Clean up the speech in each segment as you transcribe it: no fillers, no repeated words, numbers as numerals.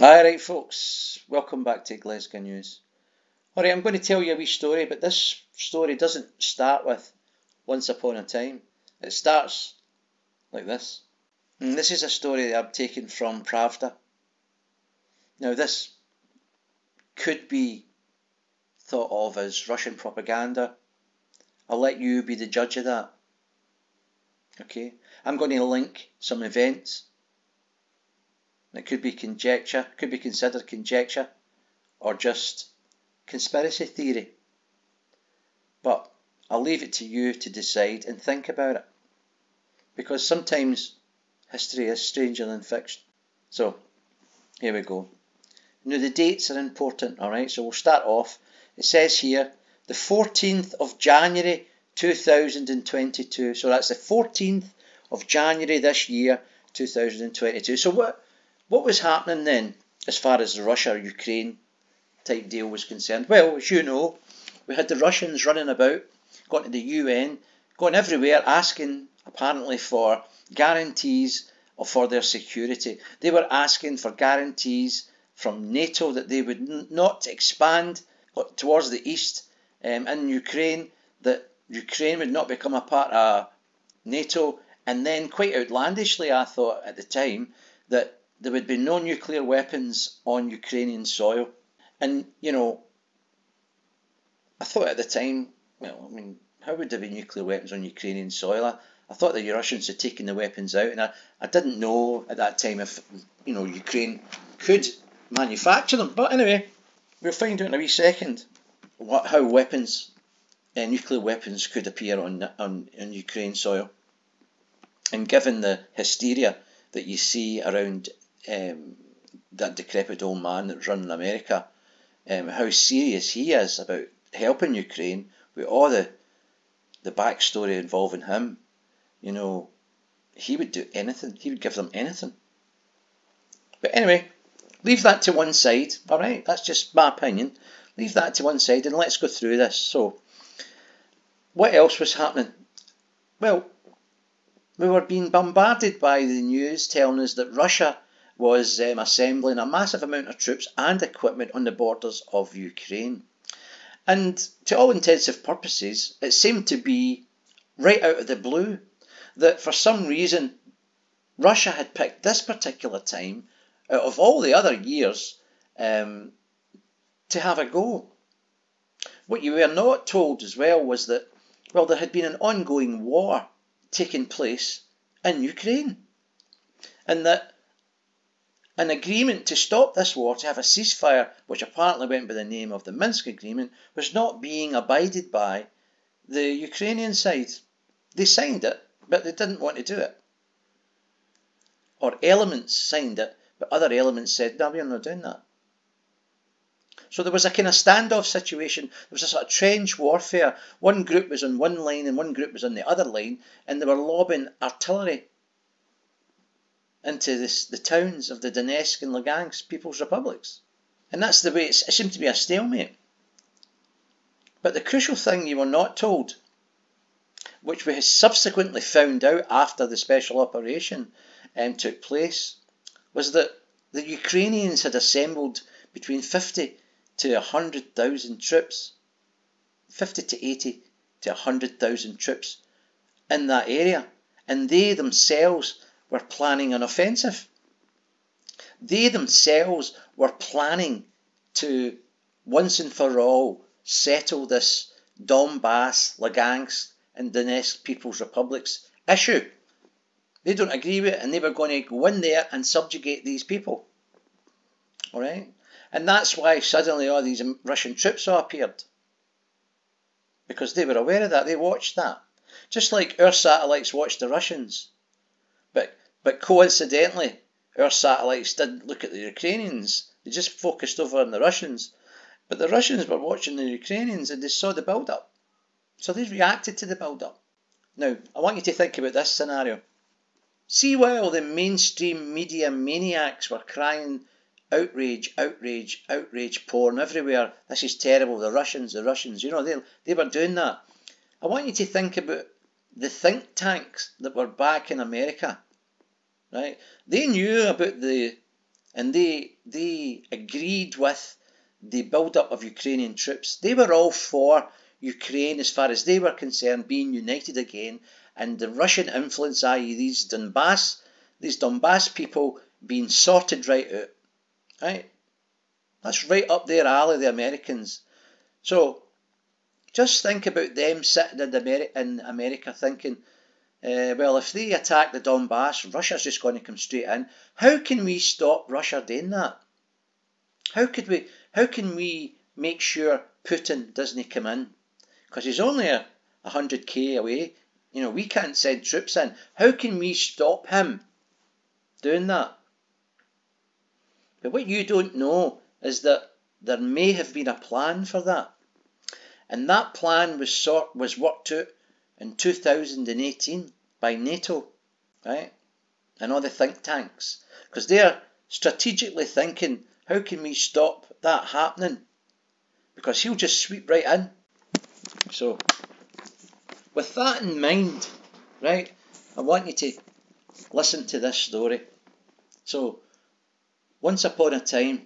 Alright folks, welcome back to Glesga News. Alright, I'm going to tell you a wee story, but this story doesn't start with once upon a time. It starts like this. And this is a story that I've taken from Pravda. Now this could be thought of as Russian propaganda. I'll let you be the judge of that. Okay, I'm going to link some events. It could be conjecture, could be considered conjecture, or just conspiracy theory. But I'll leave it to you to decide and think about it. Because sometimes history is stranger than fiction. So, here we go. Now the dates are important, alright? So we'll start off. It says here, the 14th of January 2022. So that's the 14th of January this year, 2022. So what was happening then as far as the Russia-Ukraine type deal was concerned? Well, as you know, we had the Russians running about, going to the UN, going everywhere asking apparently for guarantees for their security. They were asking for guarantees from NATO that they would not expand towards the east in Ukraine, that Ukraine would not become a part of NATO, and then quite outlandishly I thought at the time that there would be no nuclear weapons on Ukrainian soil. And, you know, I thought at the time, well, I mean, how would there be nuclear weapons on Ukrainian soil? I thought the Russians had taken the weapons out, and I didn't know at that time if, you know, Ukraine could manufacture them. But anyway, we'll find out in a wee second how weapons, nuclear weapons could appear on Ukraine soil. And given the hysteria that you see around that decrepit old man that's running America, how serious he is about helping Ukraine with all the backstory involving him, you know, he would do anything. He would give them anything. But anyway, leave that to one side, alright? That's just my opinion. Leave that to one side and let's go through this. So, what else was happening? Well, we were being bombarded by the news telling us that Russia was assembling a massive amount of troops and equipment on the borders of Ukraine. And to all intensive purposes, it seemed to be right out of the blue that for some reason Russia had picked this particular time out of all the other years to have a go. What you were not told as well was that, well, there had been an ongoing war taking place in Ukraine, and that an agreement to stop this war, to have a ceasefire, which apparently went by the name of the Minsk Agreement, was not being abided by the Ukrainian side. They signed it, but they didn't want to do it. Or elements signed it, but other elements said, no, we're not doing that. So there was a kind of standoff situation. There was a sort of trench warfare. One group was on one line and one group was on the other line, and they were lobbing artillery into the towns of the Donetsk and Lugansk People's Republics. And that's the way it seemed to be a stalemate. But the crucial thing you were not told, which we subsequently found out after the special operation took place, was that the Ukrainians had assembled between 50 to 100,000 troops, 50 to 80 to 100,000 troops in that area, and they themselves were planning an offensive. They themselves were planning to once and for all settle this Donbass, Lugansk and Donetsk People's Republics issue. They don't agree with it, and they were going to go in there and subjugate these people. Alright? And that's why suddenly all these Russian troops all appeared. Because they were aware of that, they watched that. Just like our satellites watched the Russians. But coincidentally, our satellites didn't look at the Ukrainians. They just focused over on the Russians. But the Russians were watching the Ukrainians and they saw the build-up. So they reacted to the build-up. Now, I want you to think about this scenario. See, while the mainstream media maniacs were crying outrage, outrage, outrage porn everywhere, this is terrible, the Russians, you know, they were doing that. I want you to think about the think tanks that were back in America, right? They knew about the and they agreed with the build-up of Ukrainian troops. They were all for Ukraine, as far as they were concerned, being united again, and the Russian influence, i.e. these Donbass people, being sorted right out. Right? That's right up their alley, the Americans. So just think about them sitting in America thinking, well, if they attack the Donbass, Russia's just going to come straight in. How can we stop Russia doing that? How can we make sure Putin doesn't come in? Because he's only 100k away. You know, we can't send troops in. How can we stop him doing that? But what you don't know is that there may have been a plan for that. And that plan was worked out in 2018 by NATO, right? And all the think tanks. Because they're strategically thinking, how can we stop that happening? Because he'll just sweep right in. So, with that in mind, right, I want you to listen to this story. So, once upon a time,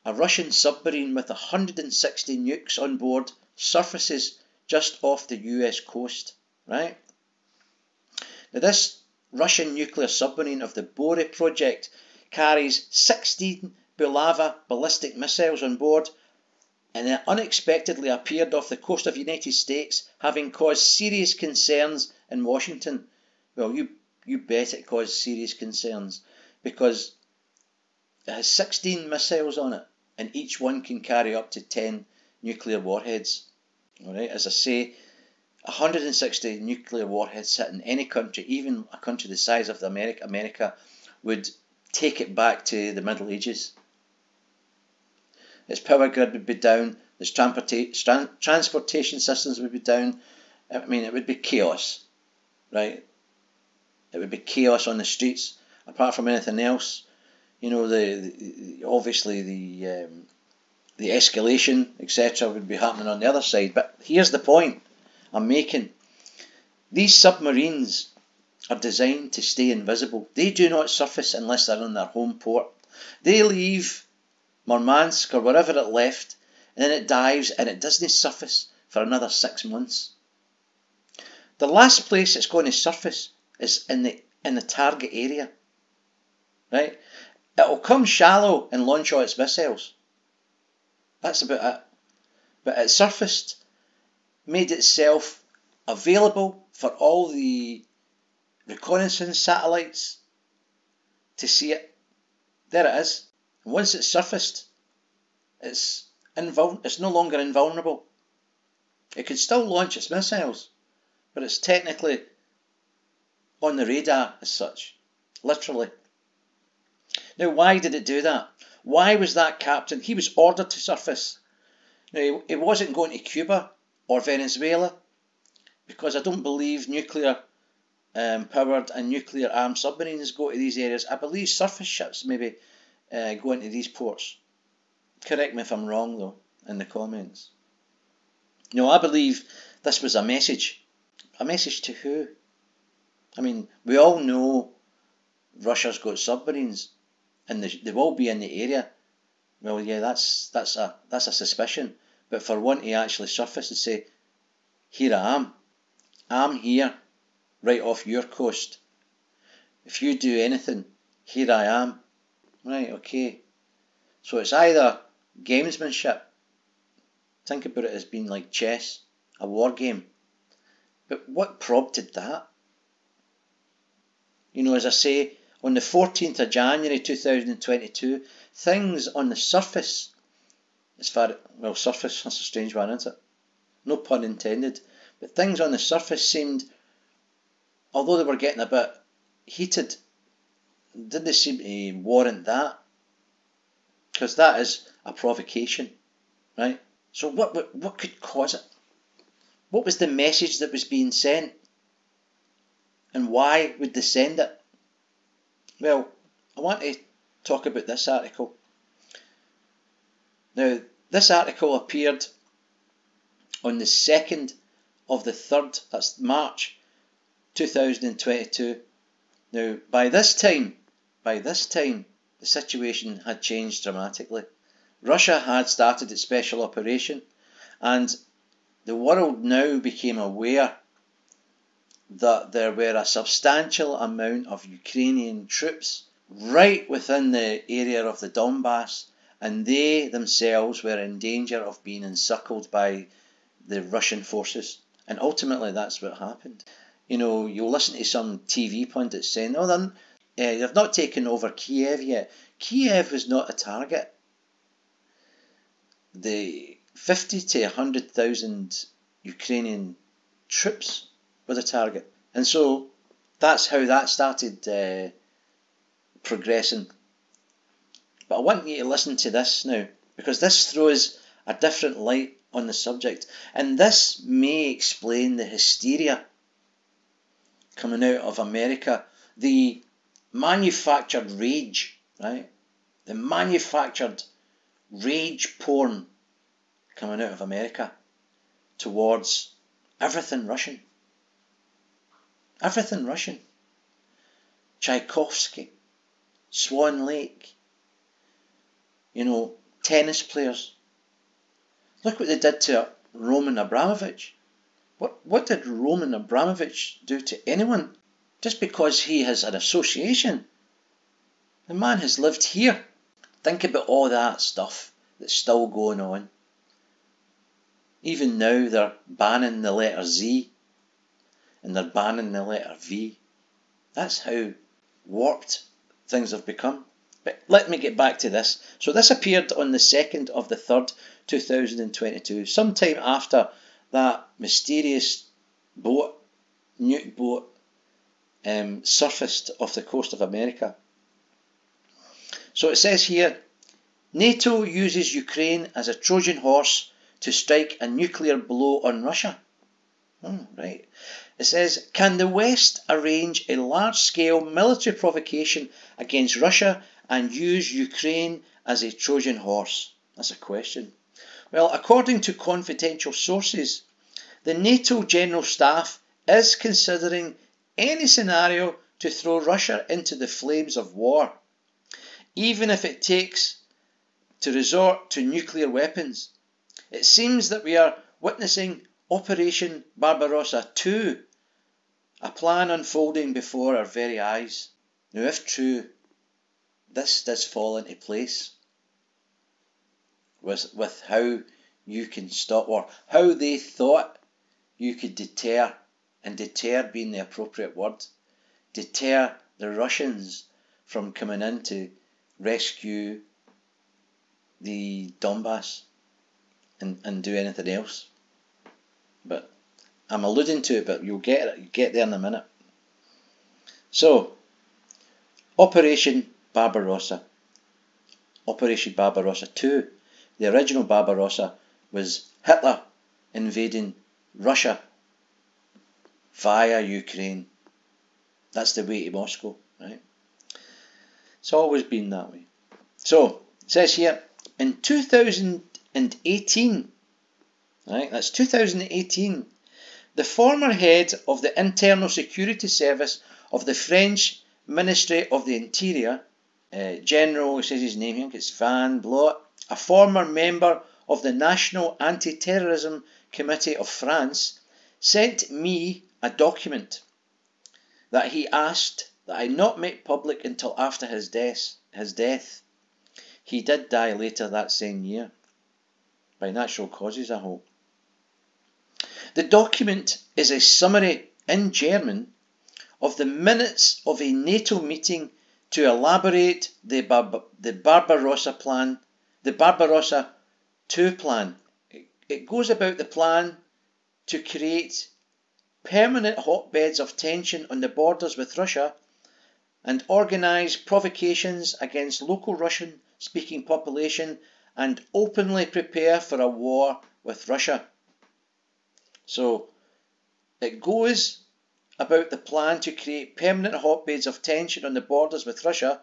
a Russian submarine with 160 nukes on board surfaces just off the US coast, right? Now this Russian nuclear submarine of the Bore project carries 16 Bulava ballistic missiles on board, and it unexpectedly appeared off the coast of the United States, having caused serious concerns in Washington. Well, you bet it caused serious concerns, because it has 16 missiles on it, and each one can carry up to 10 nuclear warheads. Alright, as I say, 160 nuclear warheads hit in any country, even a country the size of America, would take it back to the Middle Ages. Its power grid would be down, its transportation systems would be down. I mean, it would be chaos, right? It would be chaos on the streets, apart from anything else. You know, obviously the escalation, etc., would be happening on the other side. But here's the point I'm making. These submarines are designed to stay invisible. They do not surface unless they're in their home port. They leave Murmansk or wherever it left, and then it dives and it doesn't surface for another 6 months. The last place it's going to surface is in the target area, right? It'll come shallow and launch all its missiles. That's about it. But it surfaced, made itself available for all the reconnaissance satellites to see it. There it is. And once it's surfaced, it's no longer invulnerable. It could still launch its missiles, but it's technically on the radar as such, literally. Now, why did it do that? Why was that captain? He was ordered to surface. Now, he wasn't going to Cuba or Venezuela, because I don't believe nuclear powered and nuclear armed submarines go to these areas. I believe surface ships maybe go into these ports. Correct me if I'm wrong though in the comments. No, I believe this was a message. A message to who? I mean, we all know Russia's got submarines, and they will be in the area. Well, yeah, that's a suspicion. But for one to actually surface and say, here I am. I'm here, right off your coast. If you do anything, here I am. Right, okay. So it's either gamesmanship. Think about it as being like chess, a war game. But what prompted that? You know, as I say, on the 14th of January 2022, things on the surface, surface, that's a strange one, isn't it? No pun intended. But things on the surface seemed, although they were getting a bit heated, didn't seem to warrant that. Because that is a provocation, right? So what could cause it? What was the message that was being sent? And why would they send it? Well, I want to talk about this article. Now, this article appeared on the 2nd of the 3rd, that's March 2022. Now, by this time, by this time, the situation had changed dramatically. Russia had started its special operation, and the world now became aware that there were a substantial amount of Ukrainian troops right within the area of the Donbass, and they themselves were in danger of being encircled by the Russian forces. And ultimately that's what happened. You know, you'll listen to some TV pundits saying, oh, they've not taken over Kiev yet. Kiev was not a target. The 50 to 100,000 Ukrainian troops were the target. And so that's how that started progressing. But I want you to listen to this now, because this throws a different light on the subject. And this may explain the hysteria coming out of America, the manufactured rage, right? The manufactured rage porn coming out of America towards everything Russian. Everything Russian. Tchaikovsky, Swan Lake, you know, tennis players. Look what they did to Roman Abramovich. What did Roman Abramovich do to anyone? Just because he has an association. The man has lived here. Think about all that stuff that's still going on. Even now they're banning the letter Z and they're banning the letter V. That's how warped things have become. But let me get back to this. So this appeared on the 2nd of the 3rd, 2022, sometime after that mysterious boat, nuke boat, surfaced off the coast of America. So it says here, NATO uses Ukraine as a Trojan horse to strike a nuclear blow on Russia. Right. It says, can the West arrange a large-scale military provocation against Russia and use Ukraine as a Trojan horse? That's a question. Well, according to confidential sources, the NATO General Staff is considering any scenario to throw Russia into the flames of war, even if it takes to resort to nuclear weapons. It seems that we are witnessing Operation Barbarossa 2, a plan unfolding before our very eyes. Now, if true, this does fall into place with how you can stop, or how they thought you could deter, and deter being the appropriate word, deter the Russians from coming in to rescue the Donbass and do anything else. But I'm alluding to it, but you'll get there in a minute. So, Operation Barbarossa. Operation Barbarossa 2. The original Barbarossa was Hitler invading Russia via Ukraine. That's the way to Moscow, right? It's always been that way. So, it says here, in 2018, right, that's 2018, the former head of the Internal Security Service of the French Ministry of the Interior, General, he says his name here, it's Van Blot, a former member of the National Anti-Terrorism Committee of France, sent me a document that he asked that I not make public until after his death. He did die later that same year, by natural causes, I hope. The document is a summary in German of the minutes of a NATO meeting to elaborate the Barbarossa plan, the Barbarossa 2 plan. It goes about the plan to create permanent hotbeds of tension on the borders with Russia and organise provocations against local Russian-speaking population and openly prepare for a war with Russia. So it goes about the plan to create permanent hotbeds of tension on the borders with Russia,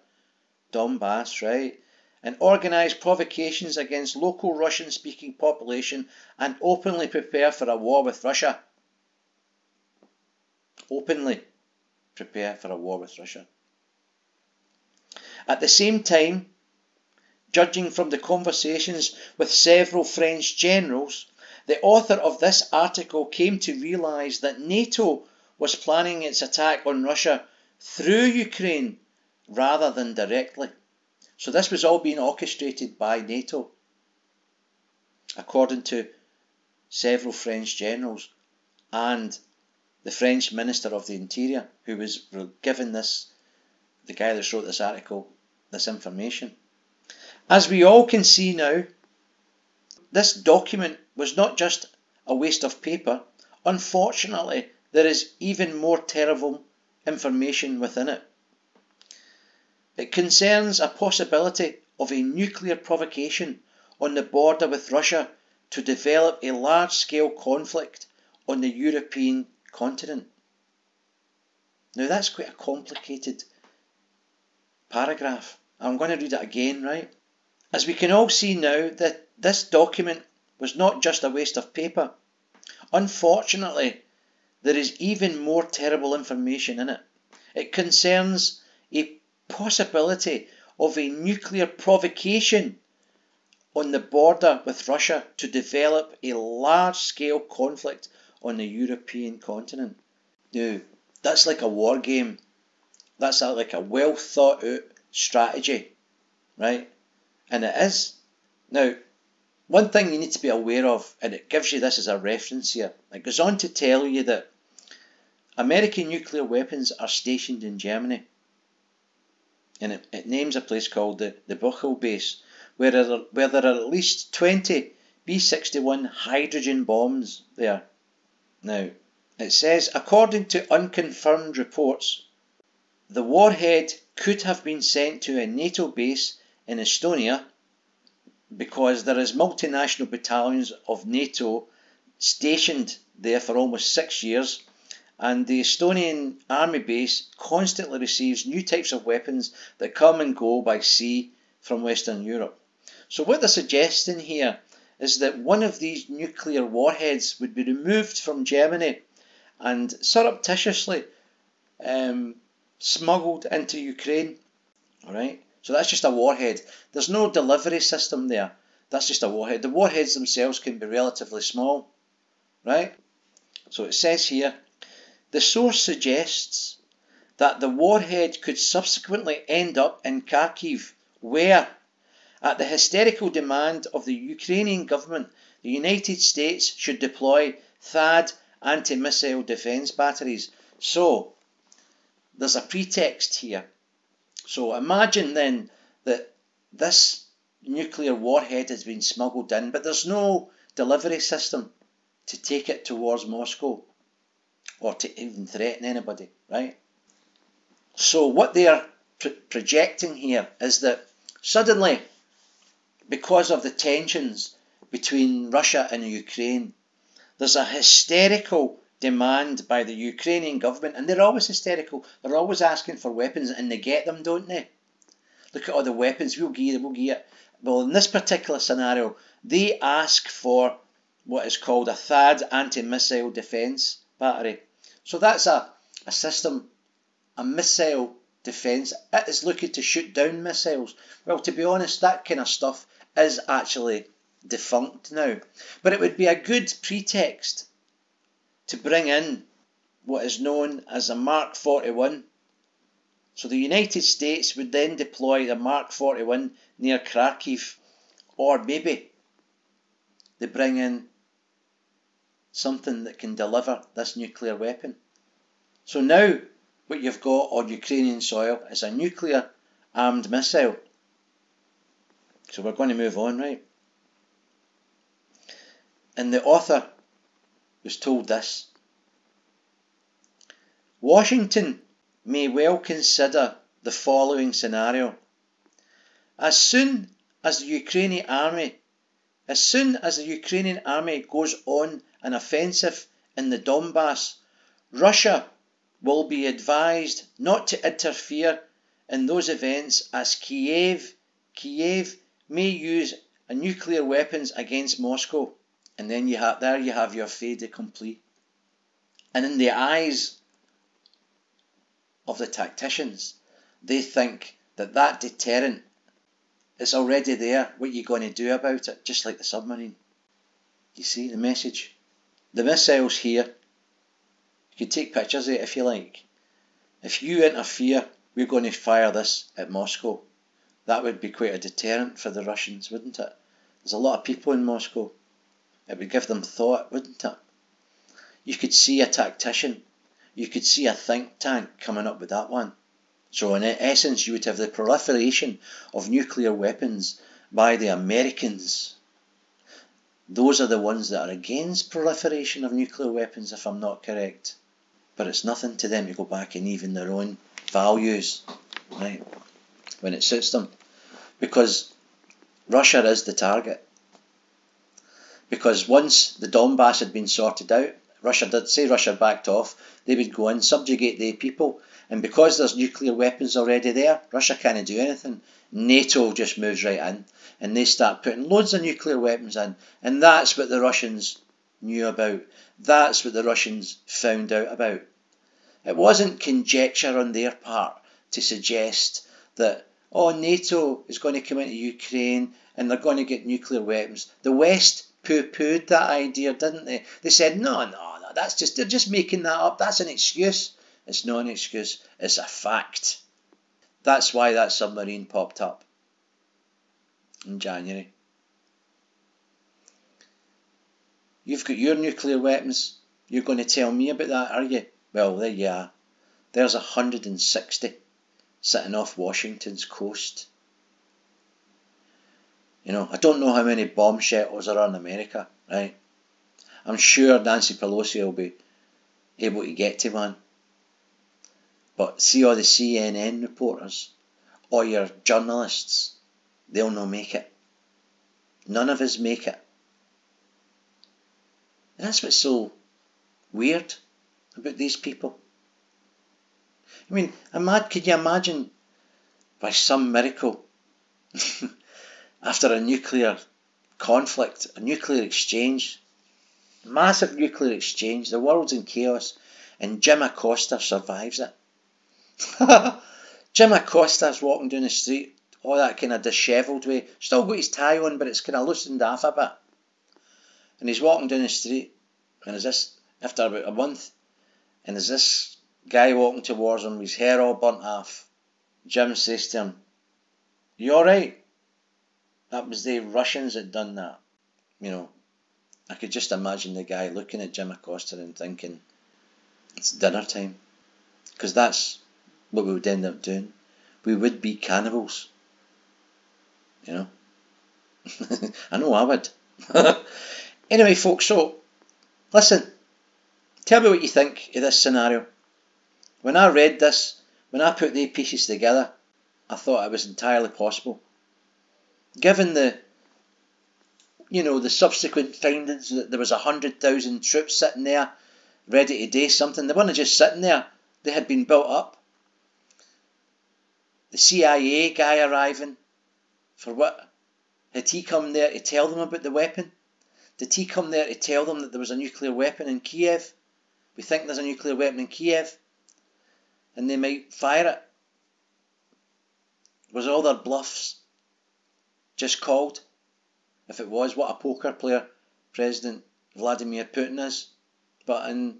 Donbass, right, and organise provocations against local Russian-speaking population and openly prepare for a war with Russia. Openly prepare for a war with Russia. At the same time, judging from the conversations with several French generals, the author of this article came to realise that NATO was planning its attack on Russia through Ukraine rather than directly. So this was all being orchestrated by NATO, according to several French generals and the French Minister of the Interior, who was given this, the guy that wrote this article, this information. As we all can see now, this document was not just a waste of paper. Unfortunately, there is even more terrible information within it. It concerns a possibility of a nuclear provocation on the border with Russia to develop a large-scale conflict on the European continent. Now that's quite a complicated paragraph. I'm going to read it again, right? As we can all see now, that this document was not just a waste of paper. Unfortunately, there is even more terrible information in it. It concerns a possibility of a nuclear provocation on the border with Russia to develop a large-scale conflict on the European continent. Now, that's like a war game. That's like a well thought out strategy, right? And it is. Now, one thing you need to be aware of, and it gives you this as a reference here, it goes on to tell you that American nuclear weapons are stationed in Germany. And it names a place called the Buchel base, where there are at least 20 B-61 hydrogen bombs there. Now, it says, according to unconfirmed reports, the warhead could have been sent to a NATO base in Estonia, because there is multinational battalions of NATO stationed there for almost 6 years, and the Estonian army base constantly receives new types of weapons that come and go by sea from Western Europe. So what they're suggesting here is that one of these nuclear warheads would be removed from Germany and surreptitiously smuggled into Ukraine. Alright, so that's just a warhead. There's no delivery system there. That's just a warhead. The warheads themselves can be relatively small. Right? So it says here, the source suggests that the warhead could subsequently end up in Kharkiv, where, at the hysterical demand of the Ukrainian government, the United States should deploy THAAD anti-missile defence batteries. So, there's a pretext here. So imagine then that this nuclear warhead has been smuggled in, but there's no delivery system to take it towards Moscow or to even threaten anybody, right? So what they are projecting here is that suddenly, because of the tensions between Russia and Ukraine, there's a hysterical demand by the Ukrainian government, and they're always hysterical. They're always asking for weapons, and they get them, don't they? Look at all the weapons, we'll give it. Well, in this particular scenario, they ask for what is called a THAAD anti-missile defence battery. So that's a system, a missile defence. It is looking to shoot down missiles. Well, to be honest, that kind of stuff is actually defunct now. But it would be a good pretext to bring in what is known as a Mark 41. So the United States would then deploy a Mark 41 near Kharkiv, or maybe they bring in something that can deliver this nuclear weapon. So now what you've got on Ukrainian soil is a nuclear armed missile. So we're going to move on, right? And the author was told this: Washington may well consider the following scenario. As soon as the Ukrainian army goes on an offensive in the Donbass, Russia will be advised not to interfere in those events, as Kiev may use nuclear weapons against Moscow. And then you have your fait accompli. And in the eyes of the tacticians, they think that deterrent is already there. What are you going to do about it? Just like the submarine. You see the message? The missiles here, you can take pictures of it if you like. If you interfere, we're going to fire this at Moscow. That would be quite a deterrent for the Russians, wouldn't it? There's a lot of people in Moscow. It would give them thought, wouldn't it? You could see a tactician. You could see a think tank coming up with that one. So in essence, you would have the proliferation of nuclear weapons by the Americans. Those are the ones that are against proliferation of nuclear weapons, if I'm not correct. But it's nothing to them to go back and even their own values, right, when it suits them. Because Russia is the target. Because once the Donbass had been sorted out, Russia backed off, they would go in, subjugate the people, and because there's nuclear weapons already there, Russia can't do anything. NATO just moves right in, and they start putting loads of nuclear weapons in, and that's what the Russians knew about. That's what the Russians found out about. It wasn't conjecture on their part to suggest that, oh, NATO is going to come into Ukraine and they're going to get nuclear weapons. The West poo-pooed that idea, didn't they? They said, no, they're just making that up. That's an excuse. It's not an excuse. It's a fact. That's why that submarine popped up in January. You've got your nuclear weapons. You're going to tell me about that, are you? Well, there you are. There's 160 sitting off Washington's coast. You know, I don't know how many bomb shelters are in America, right? I'm sure Nancy Pelosi will be able to get to one. But see all the CNN reporters, all your journalists, they'll not make it. None of us make it. And that's what's so weird about these people. I mean, could you imagine by some miracle after a nuclear conflict, a nuclear exchange, massive nuclear exchange, the world's in chaos, and Jim Acosta survives it. Jim Acosta's walking down the street, all that kind of dishevelled way, still got his tie on, but it's kind of loosened off a bit. And he's walking down the street, and there's this, after about a month, and there's this guy walking towards him, his hair all burnt off. Jim says to him, "You alright?" That was the Russians that done that. You know, I could just imagine the guy looking at Jim Acosta and thinking, it's dinner time. Because that's what we would end up doing. We would be cannibals. You know? I know I would. Anyway, folks, so, listen. Tell me what you think of this scenario. When I read this, when I put the pieces together, I thought it was entirely possible. Given the subsequent findings that there was 100,000 troops sitting there ready to do something. They weren't just sitting there. They had been built up. The CIA guy arriving, for what? Had he come there to tell them about the weapon? Did he come there to tell them that there was a nuclear weapon in Kiev? We think there's a nuclear weapon in Kiev, and they might fire it. Was all their bluffs just called? If it was, what a poker player President Vladimir Putin is. But in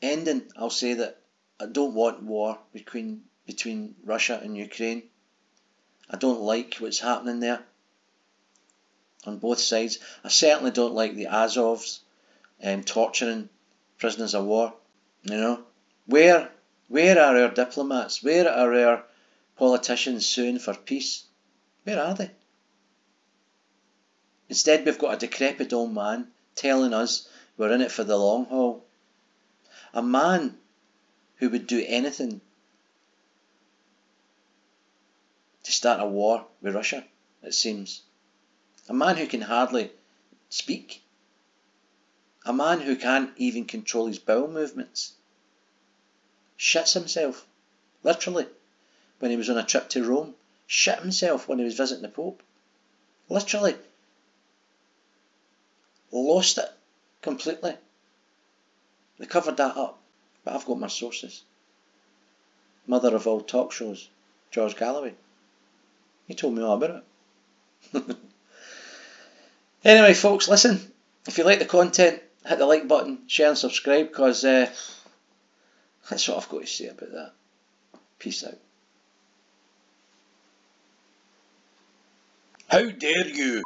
ending, I'll say that I don't want war between Russia and Ukraine. I don't like what's happening there on both sides. I certainly don't like the Azovs torturing prisoners of war. You know, where are our diplomats? Where are our politicians suing for peace? Where are they? Instead, we've got a decrepit old man telling us we're in it for the long haul. A man who would do anything to start a war with Russia, it seems. A man who can hardly speak. A man who can't even control his bowel movements. Shits himself, literally, when he was on a trip to Rome. Shit himself when he was visiting the Pope. Literally. Lost it completely. They covered that up, but I've got my sources. Mother of all talk shows. George Galloway. He told me all about it. Anyway, folks, listen. If you like the content, hit the like button, share and subscribe, because that's what I've got to say about that. Peace out. How dare you!